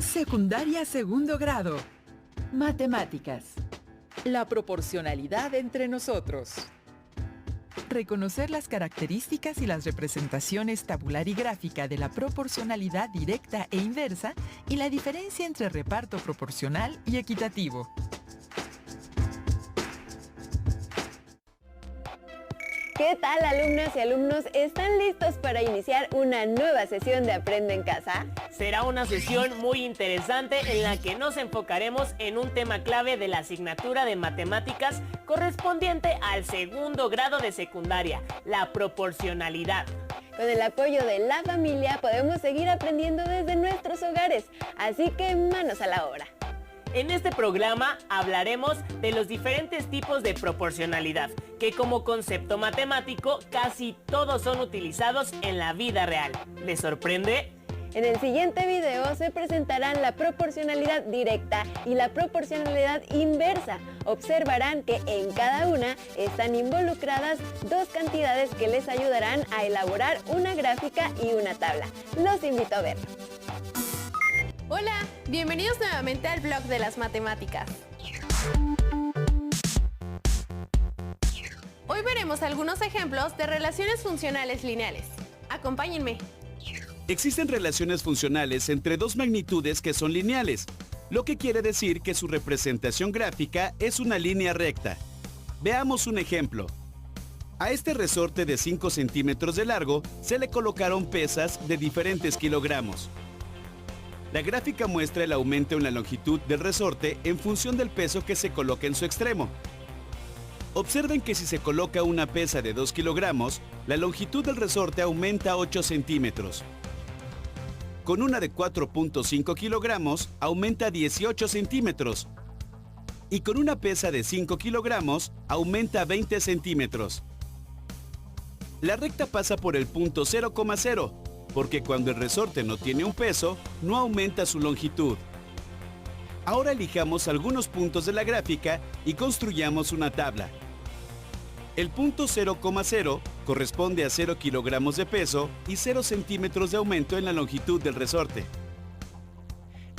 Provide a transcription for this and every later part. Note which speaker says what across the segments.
Speaker 1: Secundaria segundo grado. Matemáticas. La proporcionalidad entre nosotros. Reconocer las características y las representaciones tabular y gráfica de la proporcionalidad directa e inversa y la diferencia entre reparto proporcional y equitativo.
Speaker 2: ¿Qué tal, alumnas y alumnos? ¿Están listos para iniciar una nueva sesión de Aprende en Casa?
Speaker 3: Será una sesión muy interesante en la que nos enfocaremos en un tema clave de la asignatura de matemáticas correspondiente al segundo grado de secundaria, la proporcionalidad.
Speaker 2: Con el apoyo de la familia podemos seguir aprendiendo desde nuestros hogares, así que manos a la obra.
Speaker 3: En este programa hablaremos de los diferentes tipos de proporcionalidad, que como concepto matemático casi todos son utilizados en la vida real. ¿Les sorprende?
Speaker 2: En el siguiente video se presentarán la proporcionalidad directa y la proporcionalidad inversa. Observarán que en cada una están involucradas dos cantidades que les ayudarán a elaborar una gráfica y una tabla. Los invito a verlo.
Speaker 4: Hola, bienvenidos nuevamente al blog de las matemáticas. Hoy veremos algunos ejemplos de relaciones funcionales lineales. Acompáñenme.
Speaker 5: Existen relaciones funcionales entre dos magnitudes que son lineales, lo que quiere decir que su representación gráfica es una línea recta. Veamos un ejemplo. A este resorte de 5 centímetros de largo se le colocaron pesas de diferentes kilogramos. La gráfica muestra el aumento en la longitud del resorte en función del peso que se coloca en su extremo. Observen que si se coloca una pesa de 2 kilogramos, la longitud del resorte aumenta a 8 centímetros. Con una de 4.5 kilogramos, aumenta a 18 centímetros. Y con una pesa de 5 kilogramos, aumenta a 20 centímetros. La recta pasa por el punto 0,0. Porque cuando el resorte no tiene un peso, no aumenta su longitud. Ahora elijamos algunos puntos de la gráfica y construyamos una tabla. El punto 0,0 corresponde a 0 kilogramos de peso y 0 centímetros de aumento en la longitud del resorte.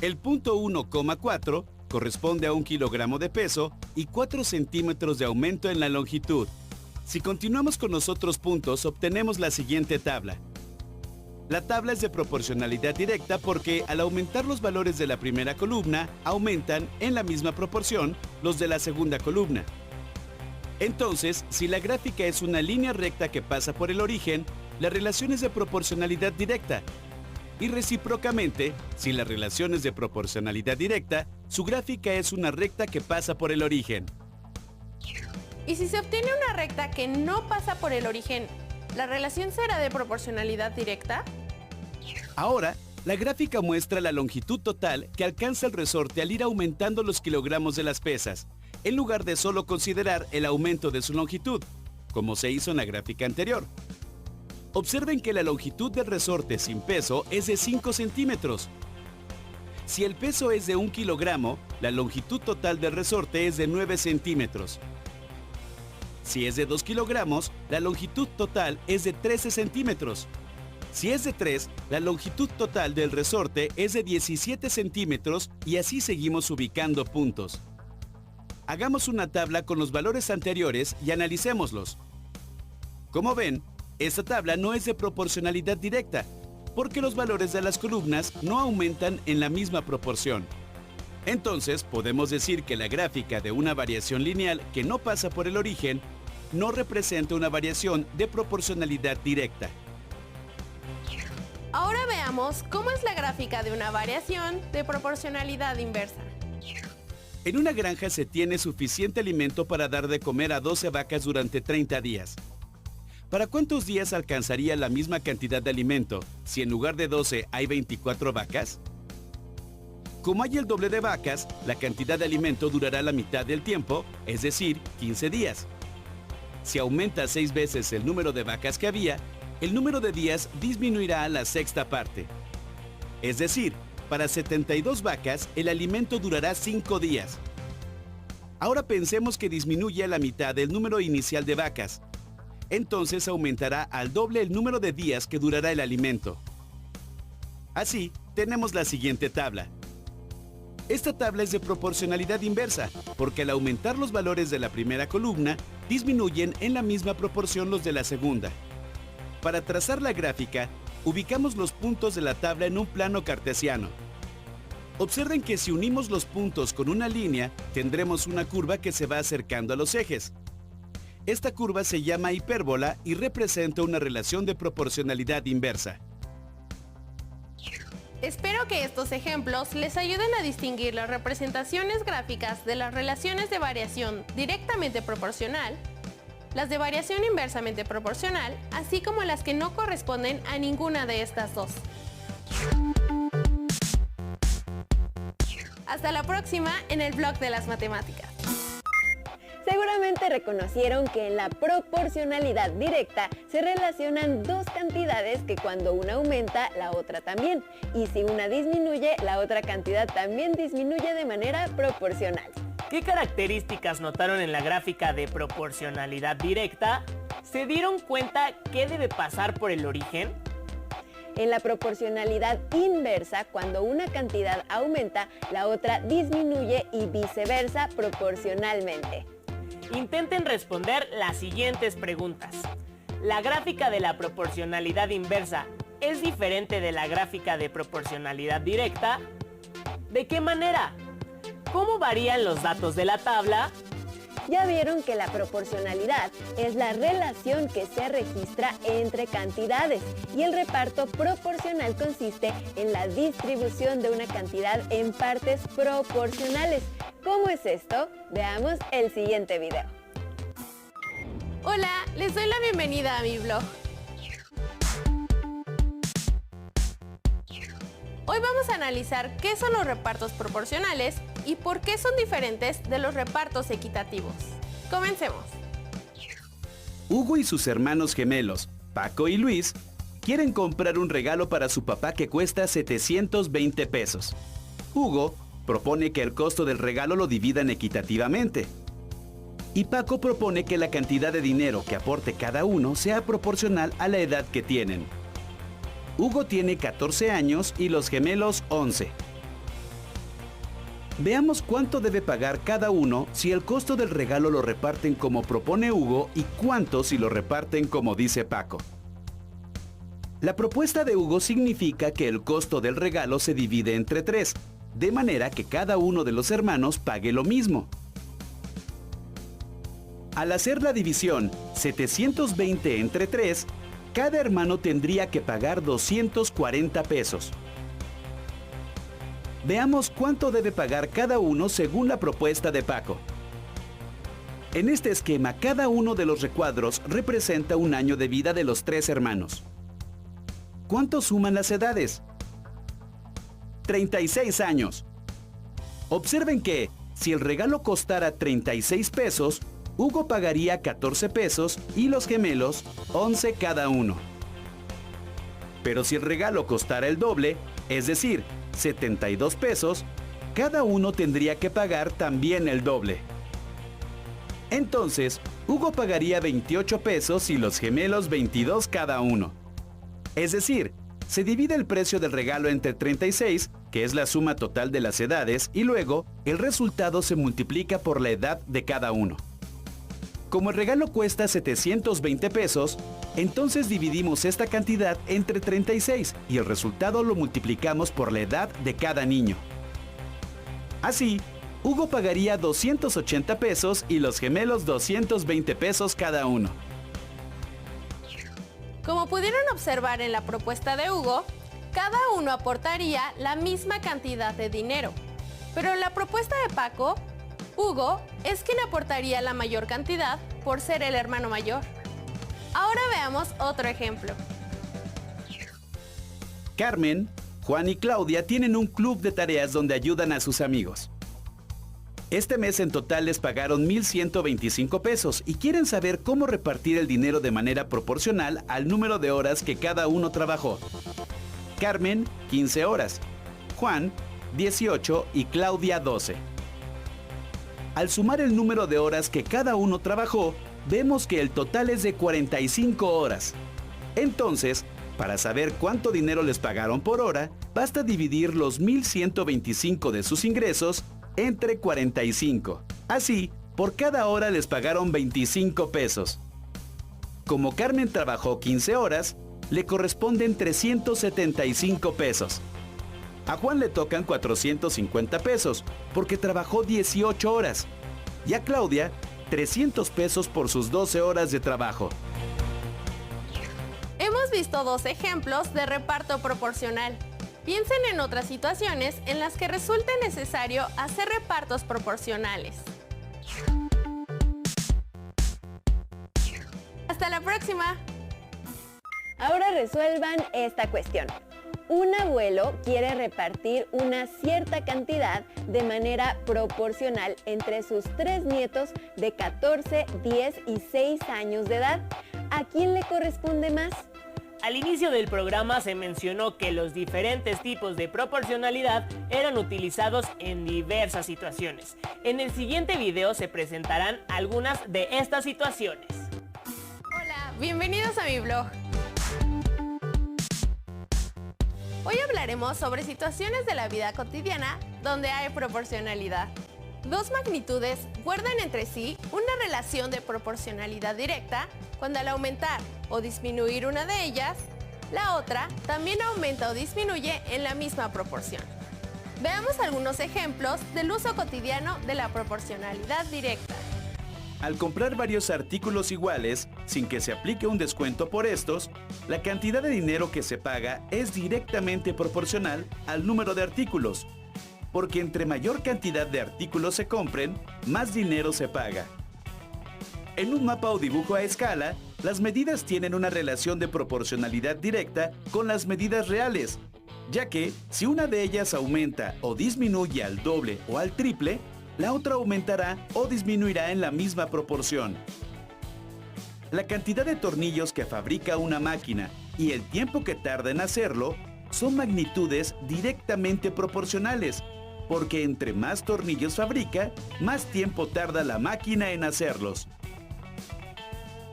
Speaker 5: El punto 1,4 corresponde a 1 kilogramo de peso y 4 centímetros de aumento en la longitud. Si continuamos con los otros puntos, obtenemos la siguiente tabla. La tabla es de proporcionalidad directa porque al aumentar los valores de la primera columna, aumentan en la misma proporción los de la segunda columna. Entonces, si la gráfica es una línea recta que pasa por el origen, la relación es de proporcionalidad directa. Y recíprocamente, si la relación es de proporcionalidad directa, su gráfica es una recta que pasa por el origen.
Speaker 4: ¿Y si se obtiene una recta que no pasa por el origen, la relación será de proporcionalidad directa?
Speaker 5: Ahora, la gráfica muestra la longitud total que alcanza el resorte al ir aumentando los kilogramos de las pesas, en lugar de solo considerar el aumento de su longitud, como se hizo en la gráfica anterior. Observen que la longitud del resorte sin peso es de 5 centímetros. Si el peso es de 1 kilogramo, la longitud total del resorte es de 9 centímetros. Si es de 2 kilogramos, la longitud total es de 13 centímetros. Si es de 3, la longitud total del resorte es de 17 centímetros y así seguimos ubicando puntos. Hagamos una tabla con los valores anteriores y analicémoslos. Como ven, esta tabla no es de proporcionalidad directa, porque los valores de las columnas no aumentan en la misma proporción. Entonces, podemos decir que la gráfica de una variación lineal que no pasa por el origen no representa una variación de proporcionalidad directa.
Speaker 4: Ahora veamos cómo es la gráfica de una variación de proporcionalidad inversa.
Speaker 5: En una granja se tiene suficiente alimento para dar de comer a 12 vacas durante 30 días. ¿Para cuántos días alcanzaría la misma cantidad de alimento si en lugar de 12 hay 24 vacas? Como hay el doble de vacas, la cantidad de alimento durará la mitad del tiempo, es decir, 15 días. Si aumenta 6 veces el número de vacas que había, el número de días disminuirá a la sexta parte. Es decir, para 72 vacas, el alimento durará 5 días. Ahora pensemos que disminuye a la mitad el número inicial de vacas. Entonces aumentará al doble el número de días que durará el alimento. Así, tenemos la siguiente tabla. Esta tabla es de proporcionalidad inversa, porque al aumentar los valores de la primera columna, disminuyen en la misma proporción los de la segunda. Para trazar la gráfica, ubicamos los puntos de la tabla en un plano cartesiano. Observen que si unimos los puntos con una línea, tendremos una curva que se va acercando a los ejes. Esta curva se llama hipérbola y representa una relación de proporcionalidad inversa.
Speaker 4: Espero que estos ejemplos les ayuden a distinguir las representaciones gráficas de las relaciones de variación directamente proporcional, las de variación inversamente proporcional, así como las que no corresponden a ninguna de estas dos. Hasta la próxima en el blog de las matemáticas.
Speaker 2: Seguramente reconocieron que en la proporcionalidad directa se relacionan dos cantidades que cuando una aumenta, la otra también. Y si una disminuye, la otra cantidad también disminuye de manera proporcional.
Speaker 3: ¿Qué características notaron en la gráfica de proporcionalidad directa? ¿Se dieron cuenta qué debe pasar por el origen?
Speaker 2: En la proporcionalidad inversa, cuando una cantidad aumenta, la otra disminuye y viceversa proporcionalmente.
Speaker 3: Intenten responder las siguientes preguntas. ¿La gráfica de la proporcionalidad inversa es diferente de la gráfica de proporcionalidad directa? ¿De qué manera? ¿Cómo varían los datos de la tabla?
Speaker 2: Ya vieron que la proporcionalidad es la relación que se registra entre cantidades y el reparto proporcional consiste en la distribución de una cantidad en partes proporcionales. ¿Cómo es esto? Veamos el siguiente video.
Speaker 4: Hola, les doy la bienvenida a mi blog. Hoy vamos a analizar qué son los repartos proporcionales y por qué son diferentes de los repartos equitativos. Comencemos.
Speaker 5: Hugo y sus hermanos gemelos, Paco y Luis, quieren comprar un regalo para su papá que cuesta 720 pesos. Hugo propone que el costo del regalo lo dividan equitativamente. Y Paco propone que la cantidad de dinero que aporte cada uno sea proporcional a la edad que tienen. Hugo tiene 14 años y los gemelos 11. Veamos cuánto debe pagar cada uno si el costo del regalo lo reparten como propone Hugo y cuánto si lo reparten como dice Paco. La propuesta de Hugo significa que el costo del regalo se divide entre 3, de manera que cada uno de los hermanos pague lo mismo. Al hacer la división 720 entre 3, cada hermano tendría que pagar 240 pesos. Veamos cuánto debe pagar cada uno según la propuesta de Paco. En este esquema, cada uno de los recuadros representa un año de vida de los 3 hermanos. ¿Cuánto suman las edades? 36 años. Observen que, si el regalo costara 36 pesos, Hugo pagaría 14 pesos y los gemelos 11 cada uno. Pero si el regalo costara el doble, es decir, 72 pesos, cada uno tendría que pagar también el doble. Entonces, Hugo pagaría 28 pesos y los gemelos 22 cada uno. Es decir, se divide el precio del regalo entre 36, que es la suma total de las edades, y luego el resultado se multiplica por la edad de cada uno. Como el regalo cuesta 720 pesos, entonces dividimos esta cantidad entre 36 y el resultado lo multiplicamos por la edad de cada niño. Así, Hugo pagaría 280 pesos y los gemelos 220 pesos cada uno.
Speaker 4: Como pudieron observar en la propuesta de Hugo, cada uno aportaría la misma cantidad de dinero. Pero en la propuesta de Paco, Hugo es quien aportaría la mayor cantidad por ser el hermano mayor. Ahora veamos otro ejemplo.
Speaker 5: Carmen, Juan y Claudia tienen un club de tareas donde ayudan a sus amigos. Este mes en total les pagaron 1,125 pesos y quieren saber cómo repartir el dinero de manera proporcional al número de horas que cada uno trabajó. Carmen, 15 horas. Juan, 18 y Claudia, 12. Al sumar el número de horas que cada uno trabajó, vemos que el total es de 45 horas. Entonces, Para saber cuánto dinero les pagaron por hora, basta dividir los 1,125 de sus ingresos entre 45. Así, por cada hora les pagaron 25 pesos. Como Carmen trabajó 15 horas, le corresponden 375 pesos. A Juan le tocan 450 pesos, porque trabajó 18 horas. Y a Claudia, 300 pesos por sus 12 horas de trabajo.
Speaker 4: Hemos visto dos ejemplos de reparto proporcional. Piensen en otras situaciones en las que resulte necesario hacer repartos proporcionales. ¡Hasta la próxima!
Speaker 2: Ahora resuelvan esta cuestión. Un abuelo quiere repartir una cierta cantidad de manera proporcional entre sus 3 nietos de 14, 10 y 6 años de edad. ¿A quién le corresponde más?
Speaker 3: Al inicio del programa se mencionó que los diferentes tipos de proporcionalidad eran utilizados en diversas situaciones. En el siguiente video se presentarán algunas de estas situaciones.
Speaker 4: Hola, bienvenidos a mi blog. Hoy hablaremos sobre situaciones de la vida cotidiana donde hay proporcionalidad. Dos magnitudes guardan entre sí una relación de proporcionalidad directa cuando al aumentar o disminuir una de ellas, la otra también aumenta o disminuye en la misma proporción. Veamos algunos ejemplos del uso cotidiano de la proporcionalidad directa.
Speaker 5: Al comprar varios artículos iguales, sin que se aplique un descuento por estos, la cantidad de dinero que se paga es directamente proporcional al número de artículos, porque entre mayor cantidad de artículos se compren, más dinero se paga. En un mapa o dibujo a escala, las medidas tienen una relación de proporcionalidad directa con las medidas reales, ya que si una de ellas aumenta o disminuye al doble o al triple, la otra aumentará o disminuirá en la misma proporción. La cantidad de tornillos que fabrica una máquina y el tiempo que tarda en hacerlo son magnitudes directamente proporcionales, porque entre más tornillos fabrica, más tiempo tarda la máquina en hacerlos.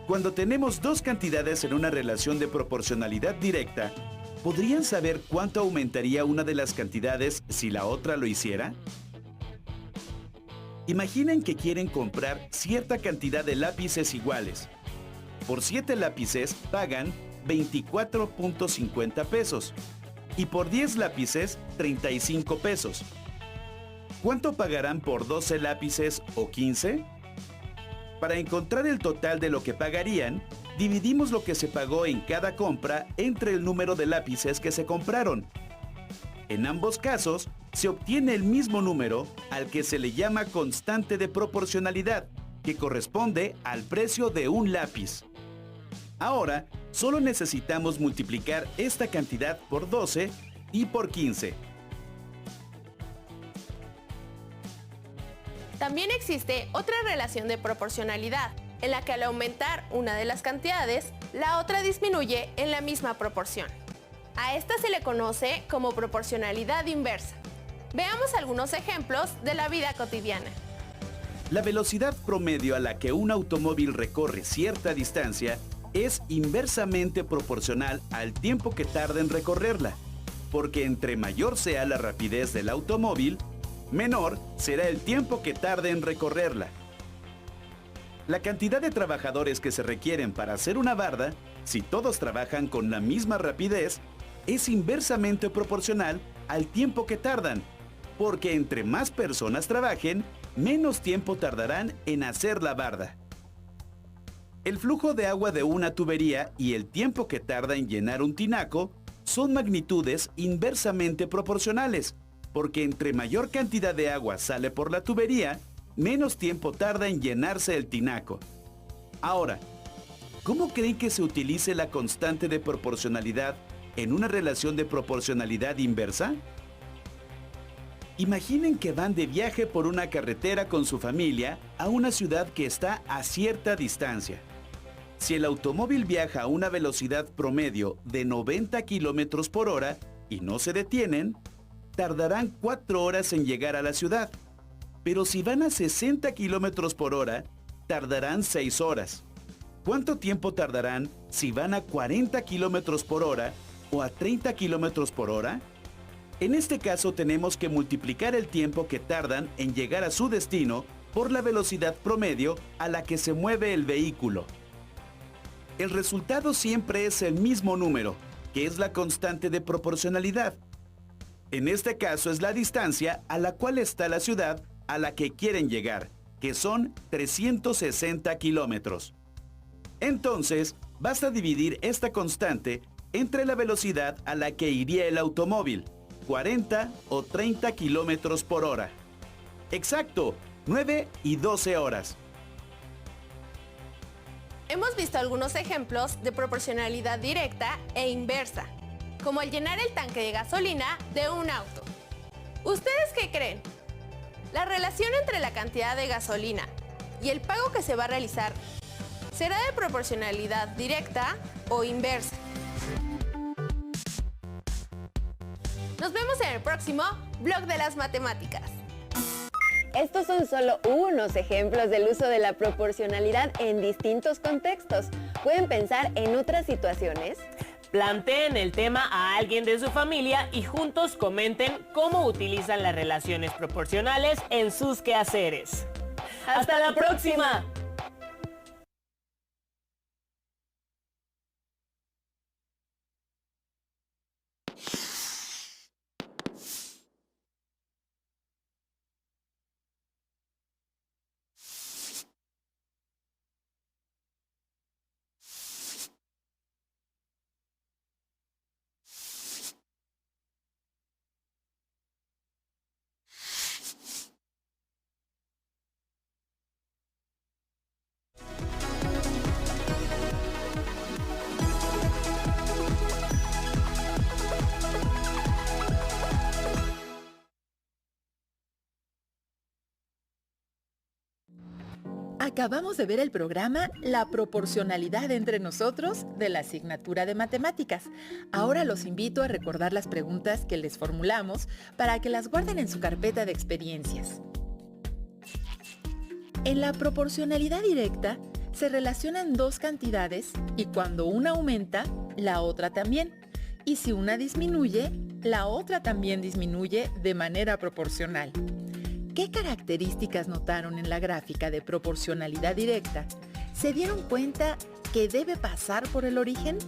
Speaker 5: Cuando tenemos dos cantidades en una relación de proporcionalidad directa, ¿podrían saber cuánto aumentaría una de las cantidades si la otra lo hiciera? Imaginen que quieren comprar cierta cantidad de lápices iguales. Por 7 lápices pagan 24.50 pesos y por 10 lápices 35 pesos. ¿Cuánto pagarán por 12 lápices o 15? Para encontrar el total de lo que pagarían, dividimos lo que se pagó en cada compra entre el número de lápices que se compraron. En ambos casos, se obtiene el mismo número al que se le llama constante de proporcionalidad, que corresponde al precio de un lápiz. Ahora, solo necesitamos multiplicar esta cantidad por 12 y por 15.
Speaker 4: También existe otra relación de proporcionalidad, en la que al aumentar una de las cantidades, la otra disminuye en la misma proporción. A esta se le conoce como proporcionalidad inversa. Veamos algunos ejemplos de la vida cotidiana.
Speaker 5: La velocidad promedio a la que un automóvil recorre cierta distancia es inversamente proporcional al tiempo que tarda en recorrerla, porque entre mayor sea la rapidez del automóvil, menor será el tiempo que tarde en recorrerla. La cantidad de trabajadores que se requieren para hacer una barda, si todos trabajan con la misma rapidez, es inversamente proporcional al tiempo que tardan, porque entre más personas trabajen, menos tiempo tardarán en hacer la barda. El flujo de agua de una tubería y el tiempo que tarda en llenar un tinaco son magnitudes inversamente proporcionales, porque entre mayor cantidad de agua sale por la tubería, menos tiempo tarda en llenarse el tinaco. Ahora, ¿cómo creen que se utilice la constante de proporcionalidad en una relación de proporcionalidad inversa? Imaginen que van de viaje por una carretera con su familia a una ciudad que está a cierta distancia. Si el automóvil viaja a una velocidad promedio de 90 kilómetros por hora y no se detienen, tardarán 4 horas en llegar a la ciudad. Pero si van a 60 kilómetros por hora, tardarán 6 horas. ¿Cuánto tiempo tardarán si van a 40 kilómetros por hora o a 30 kilómetros por hora? En este caso tenemos que multiplicar el tiempo que tardan en llegar a su destino por la velocidad promedio a la que se mueve el vehículo. El resultado siempre es el mismo número, que es la constante de proporcionalidad. En este caso es la distancia a la cual está la ciudad a la que quieren llegar, que son 360 kilómetros. Entonces, basta dividir esta constante entre la velocidad a la que iría el automóvil, 40 o 30 kilómetros por hora. Exacto, 9 y 12 horas.
Speaker 4: Hemos visto algunos ejemplos de proporcionalidad directa e inversa, como el llenar el tanque de gasolina de un auto. ¿Ustedes qué creen? ¿La relación entre la cantidad de gasolina y el pago que se va a realizar será de proporcionalidad directa o inversa? Nos vemos en el próximo Blog de las Matemáticas.
Speaker 2: Estos son solo unos ejemplos del uso de la proporcionalidad en distintos contextos. ¿Pueden pensar en otras situaciones?
Speaker 3: Planteen el tema a alguien de su familia y juntos comenten cómo utilizan las relaciones proporcionales en sus quehaceres. ¡Hasta la próxima!
Speaker 1: Acabamos de ver el programa La proporcionalidad entre nosotros de la asignatura de matemáticas. Ahora los invito a recordar las preguntas que les formulamos para que las guarden en su carpeta de experiencias. En la proporcionalidad directa se relacionan dos cantidades y cuando una aumenta, la otra también. Y si una disminuye, la otra también disminuye de manera proporcional. ¿Qué características notaron en la gráfica de proporcionalidad directa? ¿Se dieron cuenta que debe pasar por el origen?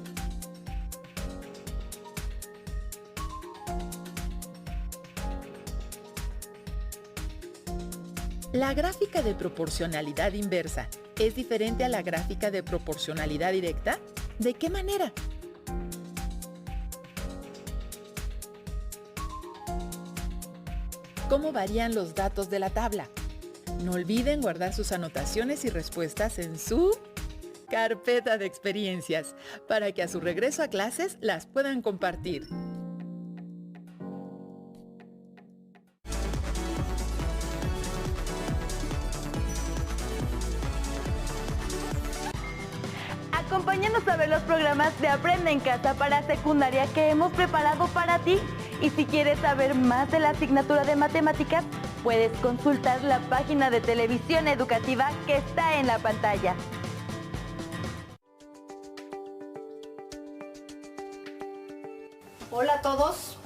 Speaker 1: La gráfica de proporcionalidad inversa es diferente a la gráfica de proporcionalidad directa. ¿De qué manera? ¿Cómo varían los datos de la tabla? No olviden guardar sus anotaciones y respuestas en su carpeta de experiencias para que a su regreso a clases las puedan compartir.
Speaker 6: Acompáñanos a ver los programas de Aprende en Casa para secundaria que hemos preparado para ti. Y si quieres saber más de la asignatura de matemáticas, puedes consultar la página de televisión educativa que está en la pantalla.
Speaker 7: Hola a todos.